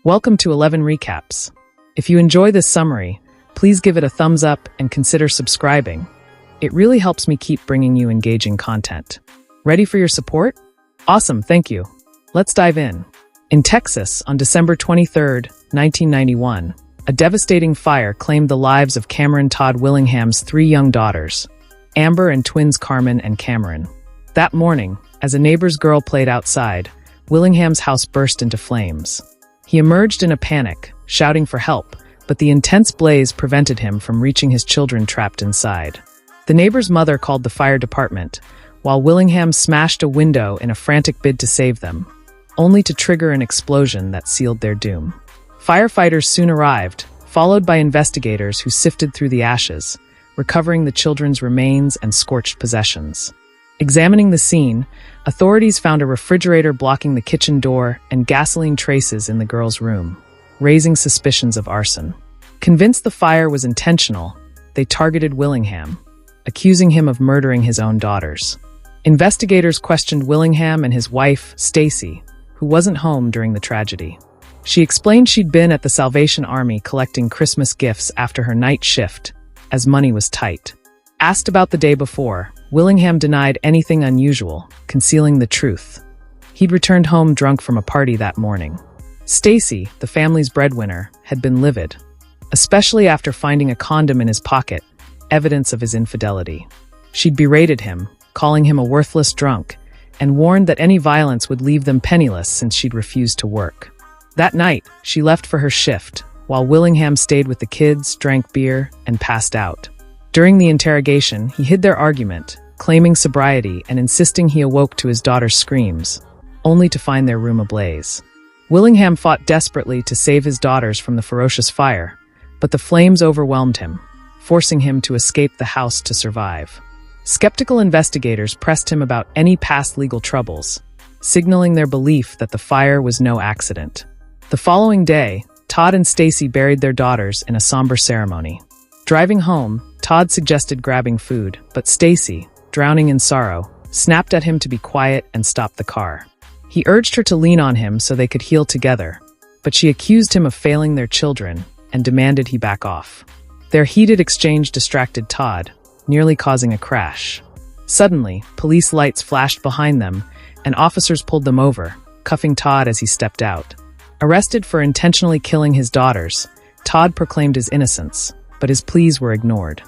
Welcome to 11 Recaps. If you enjoy this summary, please give it a thumbs up and consider subscribing. It really helps me keep bringing you engaging content. Ready for your support? Awesome, thank you. Let's dive in. In Texas, on December 23, 1991, a devastating fire claimed the lives of Cameron Todd Willingham's three young daughters, Amber and twins Carmen and Cameron. That morning, as a neighbor's girl played outside, Willingham's house burst into flames. He emerged in a panic, shouting for help, but the intense blaze prevented him from reaching his children trapped inside. The neighbor's mother called the fire department, while Willingham smashed a window in a frantic bid to save them, only to trigger an explosion that sealed their doom. Firefighters soon arrived, followed by investigators who sifted through the ashes, recovering the children's remains and scorched possessions. Examining the scene, authorities found a refrigerator blocking the kitchen door and gasoline traces in the girls' room, raising suspicions of arson. Convinced the fire was intentional, they targeted Willingham, accusing him of murdering his own daughters. Investigators questioned Willingham and his wife, Stacy, who wasn't home during the tragedy. She explained she'd been at the Salvation Army collecting Christmas gifts after her night shift, as money was tight. Asked about the day before, Willingham denied anything unusual, concealing the truth. He'd returned home drunk from a party that morning. Stacy, the family's breadwinner, had been livid, especially after finding a condom in his pocket, evidence of his infidelity. She'd berated him, calling him a worthless drunk, and warned that any violence would leave them penniless since she'd refused to work. That night, she left for her shift, while Willingham stayed with the kids, drank beer, and passed out. During the interrogation, he hid their argument, claiming sobriety and insisting he awoke to his daughter's screams, only to find their room ablaze. Willingham fought desperately to save his daughters from the ferocious fire, but the flames overwhelmed him, forcing him to escape the house to survive. Skeptical investigators pressed him about any past legal troubles, signaling their belief that the fire was no accident. The following day, Todd and Stacy buried their daughters in a somber ceremony. Driving home, Todd suggested grabbing food, but Stacy, drowning in sorrow, snapped at him to be quiet and stop the car. He urged her to lean on him so they could heal together, but she accused him of failing their children and demanded he back off. Their heated exchange distracted Todd, nearly causing a crash. Suddenly, police lights flashed behind them, and officers pulled them over, cuffing Todd as he stepped out. Arrested for intentionally killing his daughters, Todd proclaimed his innocence, but his pleas were ignored.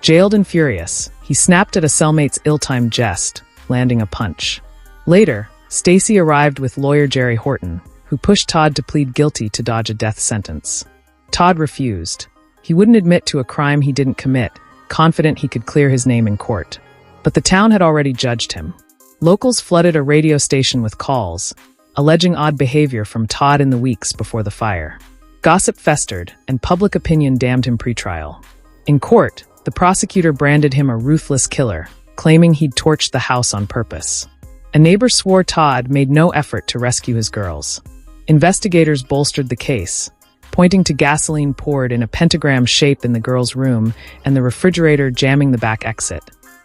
Jailed and furious, he snapped at a cellmate's ill-timed jest, landing a punch. Later, Stacy arrived with lawyer Jerry Horton, who pushed Todd to plead guilty to dodge a death sentence. Todd refused. He wouldn't admit to a crime he didn't commit, confident he could clear his name in court. But the town had already judged him. Locals flooded a radio station with calls, alleging odd behavior from Todd in the weeks before the fire. Gossip festered, and public opinion damned him pretrial. In court, the prosecutor branded him a ruthless killer, claiming he'd torched the house on purpose. A neighbor swore Todd made no effort to rescue his girls. Investigators bolstered the case, pointing to gasoline poured in a pentagram shape in the girls' room and the refrigerator jamming the back exit,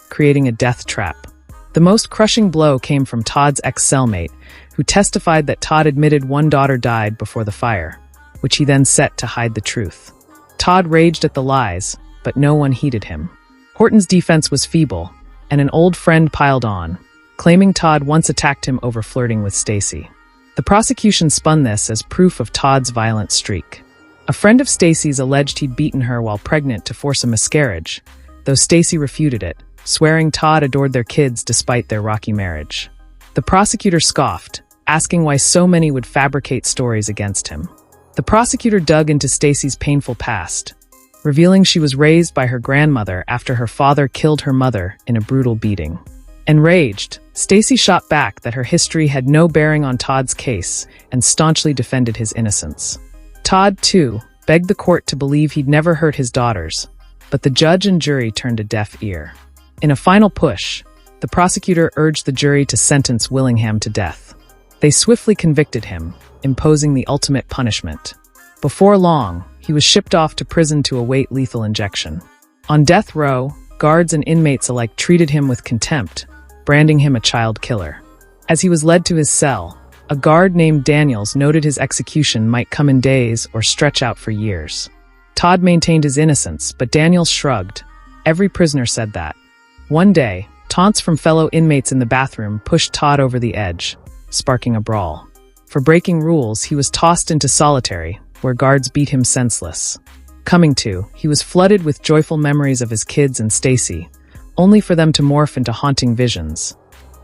creating a death trap. The most crushing blow came from Todd's ex-cellmate, who testified that Todd admitted one daughter died before the fire, which he then set to hide the truth. Todd raged at the lies, but no one heeded him. Horton's defense was feeble, and an old friend piled on, claiming Todd once attacked him over flirting with Stacy. The prosecution spun this as proof of Todd's violent streak. A friend of Stacy's alleged he'd beaten her while pregnant to force a miscarriage, though Stacy refuted it, swearing Todd adored their kids despite their rocky marriage. The prosecutor scoffed, asking why so many would fabricate stories against him. The prosecutor dug into Stacy's painful past, revealing she was raised by her grandmother after her father killed her mother in a brutal beating. Enraged, Stacy shot back that her history had no bearing on Todd's case and staunchly defended his innocence. Todd, too, begged the court to believe he'd never hurt his daughters, but the judge and jury turned a deaf ear. In a final push, the prosecutor urged the jury to sentence Willingham to death. They swiftly convicted him, imposing the ultimate punishment. Before long, he was shipped off to prison to await lethal injection. On death row, guards and inmates alike treated him with contempt, branding him a child killer. As he was led to his cell, A guard named Daniels noted his execution might come in days or stretch out for years. Todd maintained his innocence, but Daniels shrugged. Every prisoner said that. One day, taunts from fellow inmates in the bathroom pushed Todd over the edge, sparking a brawl. For breaking rules, he was tossed into solitary, where guards beat him senseless. Coming to, he was flooded with joyful memories of his kids and Stacy, only for them to morph into haunting visions.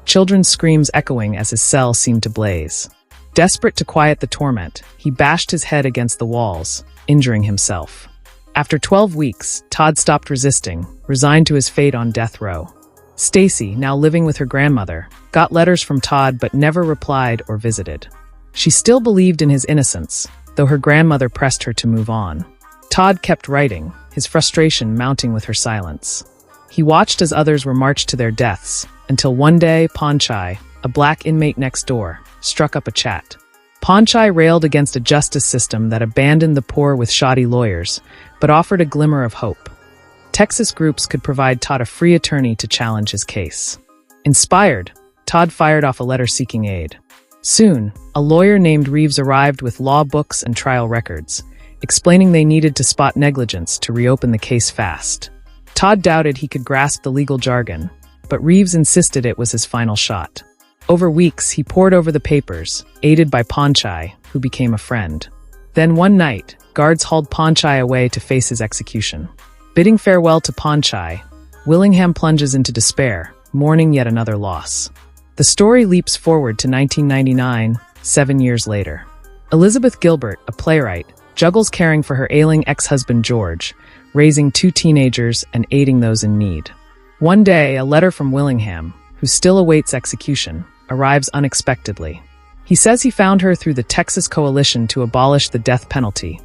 Children's screams echoing as his cell seemed to blaze. Desperate to quiet the torment, he bashed his head against the walls, injuring himself. After 12 weeks, Todd stopped resisting, resigned to his fate on death row. Stacy, now living with her grandmother, got letters from Todd but never replied or visited. She still believed in his innocence, though her grandmother pressed her to move on. Todd kept writing, his frustration mounting with her silence. He watched as others were marched to their deaths, until one day, Ponchai, a black inmate next door, struck up a chat. Ponchai railed against a justice system that abandoned the poor with shoddy lawyers, but offered a glimmer of hope. Texas groups could provide Todd a free attorney to challenge his case. Inspired, Todd fired off a letter seeking aid. Soon, a lawyer named Reeves arrived with law books and trial records, explaining they needed to spot negligence to reopen the case fast. Todd doubted he could grasp the legal jargon, but Reeves insisted it was his final shot. Over weeks, he pored over the papers, aided by Ponchai, who became a friend. Then one night, guards hauled Ponchai away to face his execution. Bidding farewell to Ponchai, Willingham plunges into despair, mourning yet another loss. The story leaps forward to 1999, 7 years later. Elizabeth Gilbert, a playwright, juggles caring for her ailing ex-husband George, raising 2 teenagers and aiding those in need. One day, a letter from Willingham, who still awaits execution, arrives unexpectedly. He says he found her through the Texas Coalition to abolish the death penalty,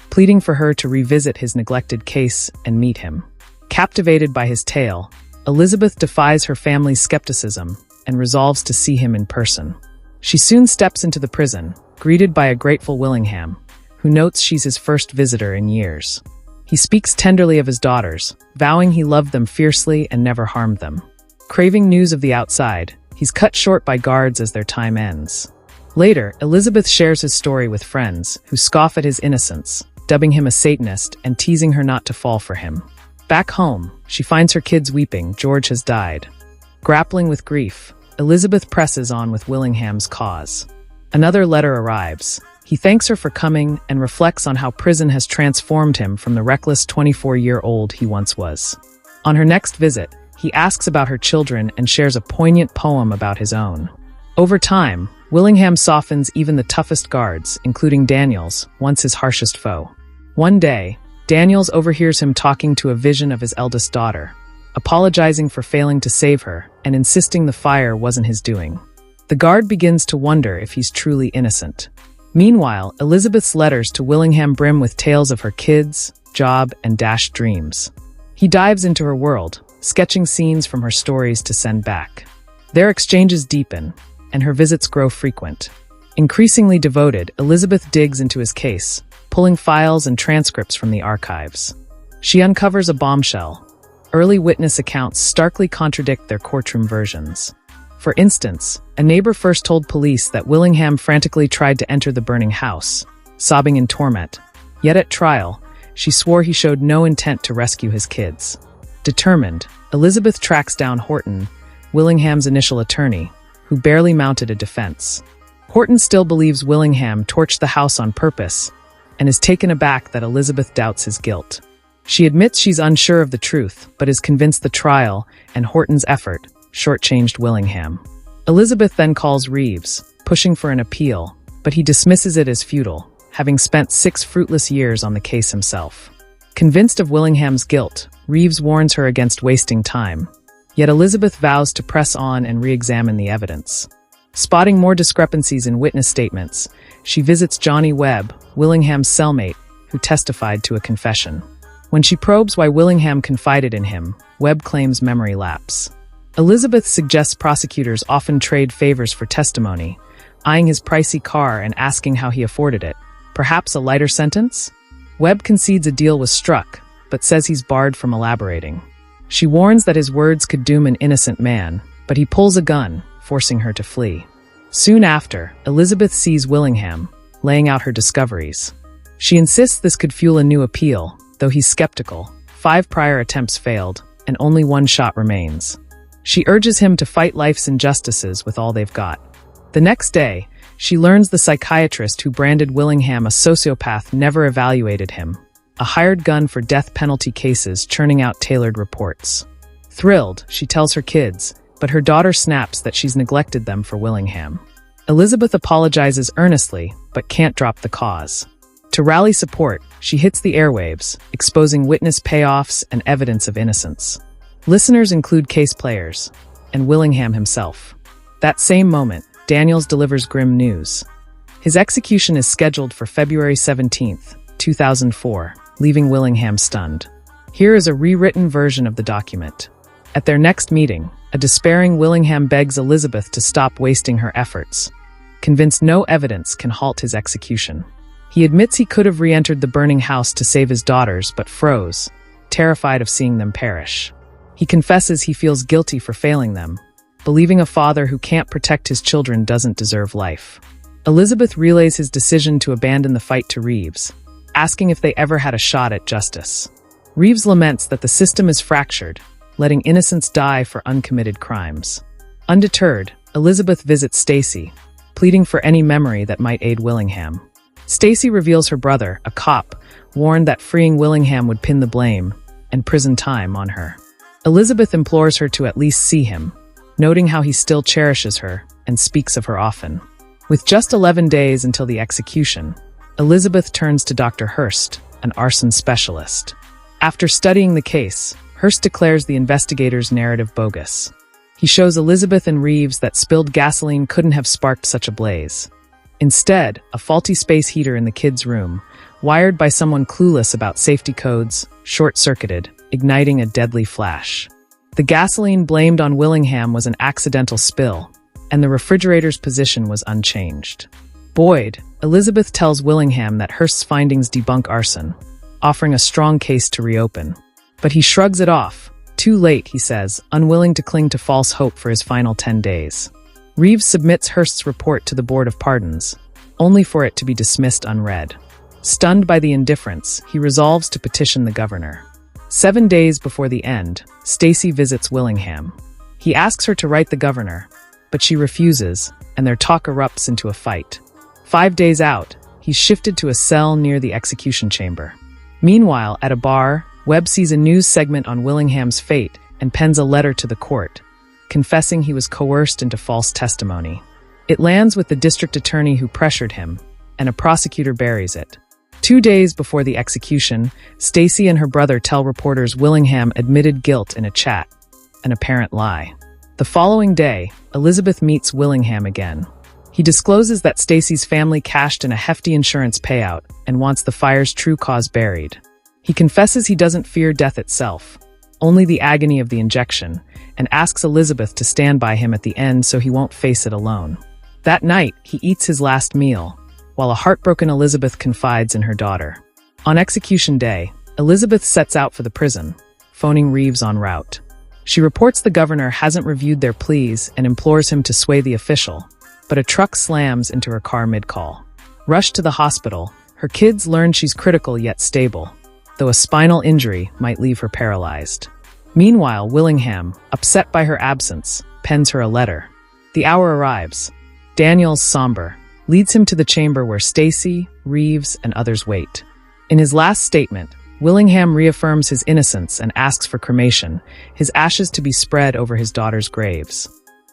pleading for her to revisit his neglected case and meet him. Captivated by his tale, Elizabeth defies her family's skepticism and resolves to see him in person. She soon steps into the prison, greeted by a grateful Willingham, who notes she's his first visitor in years. He speaks tenderly of his daughters, vowing he loved them fiercely and never harmed them. Craving news of the outside, he's cut short by guards as their time ends. Later, Elizabeth shares his story with friends, who scoff at his innocence, dubbing him a Satanist and teasing her not to fall for him. Back home, she finds her kids weeping. George has died. Grappling with grief, Elizabeth presses on with Willingham's cause. Another letter arrives. He thanks her for coming and reflects on how prison has transformed him from the reckless 24-year-old he once was. On her next visit, he asks about her children and shares a poignant poem about his own. Over time, Willingham softens even the toughest guards, including Daniels, once his harshest foe. One day, Daniels overhears him talking to a vision of his eldest daughter, apologizing for failing to save her and insisting the fire wasn't his doing. The guard begins to wonder if he's truly innocent. Meanwhile, Elizabeth's letters to Willingham brim with tales of her kids, job, and dashed dreams. He dives into her world, sketching scenes from her stories to send back. Their exchanges deepen, and her visits grow frequent. Increasingly devoted, Elizabeth digs into his case, pulling files and transcripts from the archives. She uncovers a bombshell. Early witness accounts starkly contradict their courtroom versions. For instance, a neighbor first told police that Willingham frantically tried to enter the burning house, sobbing in torment. Yet at trial, she swore he showed no intent to rescue his kids. Determined, Elizabeth tracks down Horton, Willingham's initial attorney, who barely mounted a defense. Horton still believes Willingham torched the house on purpose, and is taken aback that Elizabeth doubts his guilt. She admits she's unsure of the truth, but is convinced the trial and Horton's effort shortchanged Willingham. Elizabeth then calls Reeves, pushing for an appeal, but he dismisses it as futile, having spent 6 fruitless years on the case himself. Convinced of Willingham's guilt, Reeves warns her against wasting time. Yet Elizabeth vows to press on and re-examine the evidence. Spotting more discrepancies in witness statements, she visits Johnny Webb, Willingham's cellmate, who testified to a confession. When she probes why Willingham confided in him, Webb claims memory lapse. Elizabeth suggests prosecutors often trade favors for testimony, eyeing his pricey car and asking how he afforded it. Perhaps a lighter sentence? Webb concedes a deal was struck, but says he's barred from elaborating. She warns that his words could doom an innocent man, but he pulls a gun, forcing her to flee. Soon after, Elizabeth sees Willingham, laying out her discoveries. She insists this could fuel a new appeal, though he's skeptical. 5 prior attempts failed, and only 1 shot remains. She urges him to fight life's injustices with all they've got. The next day, she learns the psychiatrist who branded Willingham a sociopath never evaluated him, a hired gun for death penalty cases churning out tailored reports. Thrilled, she tells her kids, but her daughter snaps that she's neglected them for Willingham. Elizabeth apologizes earnestly, but can't drop the cause. To rally support, she hits the airwaves, exposing witness payoffs and evidence of innocence. Listeners include case players, and Willingham himself. That same moment, Daniels delivers grim news. His execution is scheduled for February 17, 2004, leaving Willingham stunned. Here is a rewritten version of the document. At their next meeting, a despairing Willingham begs Elizabeth to stop wasting her efforts. Convinced no evidence can halt his execution. He admits he could have re-entered the burning house to save his daughters, but froze, terrified of seeing them perish. He confesses he feels guilty for failing them, believing a father who can't protect his children doesn't deserve life. Elizabeth relays his decision to abandon the fight to Reeves, asking if they ever had a shot at justice. Reeves laments that the system is fractured, letting innocents die for uncommitted crimes. Undeterred, Elizabeth visits Stacy, pleading for any memory that might aid Willingham. Stacy reveals her brother, a cop, warned that freeing Willingham would pin the blame and prison time on her. Elizabeth implores her to at least see him, noting how he still cherishes her and speaks of her often. With just 11 days until the execution, Elizabeth turns to Dr. Hurst, an arson specialist. After studying the case, Hurst declares the investigator's narrative bogus. He shows Elizabeth and Reeves that spilled gasoline couldn't have sparked such a blaze. Instead, a faulty space heater in the kids' room, wired by someone clueless about safety codes, short-circuited, igniting a deadly flash. The gasoline blamed on Willingham was an accidental spill, and the refrigerator's position was unchanged. Buoyed, Elizabeth tells Willingham that Hurst's findings debunk arson, offering a strong case to reopen. But he shrugs it off. Too late, he says, unwilling to cling to false hope for his final 10 days. Reeves submits Hurst's report to the Board of Pardons, only for it to be dismissed unread. Stunned by the indifference, he resolves to petition the governor. 7 days before the end, Stacy visits Willingham. He asks her to write the governor, but she refuses, and their talk erupts into a fight. 5 days out, he's shifted to a cell near the execution chamber. Meanwhile, at a bar, Webb sees a news segment on Willingham's fate and pens a letter to the court, confessing he was coerced into false testimony. It lands with the district attorney who pressured him, and a prosecutor buries it. 2 days before the execution, Stacy and her brother tell reporters Willingham admitted guilt in a chat, an apparent lie. The following day, Elizabeth meets Willingham again. He discloses that Stacy's family cashed in a hefty insurance payout and wants the fire's true cause buried. He confesses he doesn't fear death itself, only the agony of the injection, and asks Elizabeth to stand by him at the end so he won't face it alone. That night, he eats his last meal, while a heartbroken Elizabeth confides in her daughter. On execution day, Elizabeth sets out for the prison, phoning Reeves en route. She reports the governor hasn't reviewed their pleas and implores him to sway the official, but a truck slams into her car mid-call. Rushed to the hospital, her kids learn she's critical yet stable, though a spinal injury might leave her paralyzed. Meanwhile, Willingham, upset by her absence, pens her a letter. The hour arrives. Daniels, somber, leads him to the chamber where Stacy, Reeves, and others wait. In his last statement, Willingham reaffirms his innocence and asks for cremation, his ashes to be spread over his daughter's graves.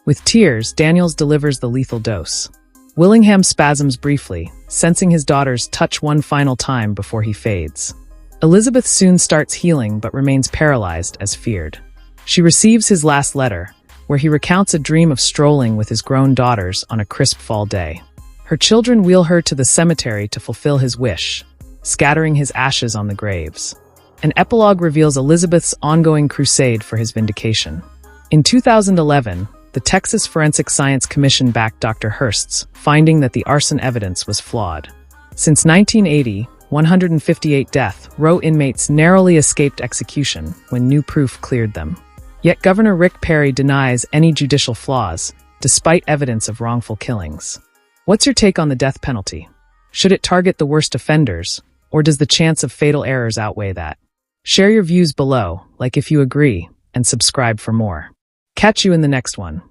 With tears, Daniels delivers the lethal dose. Willingham spasms briefly, sensing his daughter's touch one final time before he fades. Elizabeth soon starts healing but remains paralyzed as feared. She receives his last letter, where he recounts a dream of strolling with his grown daughters on a crisp fall day. Her children wheel her to the cemetery to fulfill his wish, scattering his ashes on the graves. An epilogue reveals Elizabeth's ongoing crusade for his vindication. In 2011, the Texas Forensic Science Commission backed Dr. Hurst's, finding that the arson evidence was flawed. Since 1980, 158 death row inmates narrowly escaped execution when new proof cleared them. Yet Governor Rick Perry denies any judicial flaws, despite evidence of wrongful killings. What's your take on the death penalty? Should it target the worst offenders, or does the chance of fatal errors outweigh that? Share your views below, like if you agree, and subscribe for more. Catch you in the next one.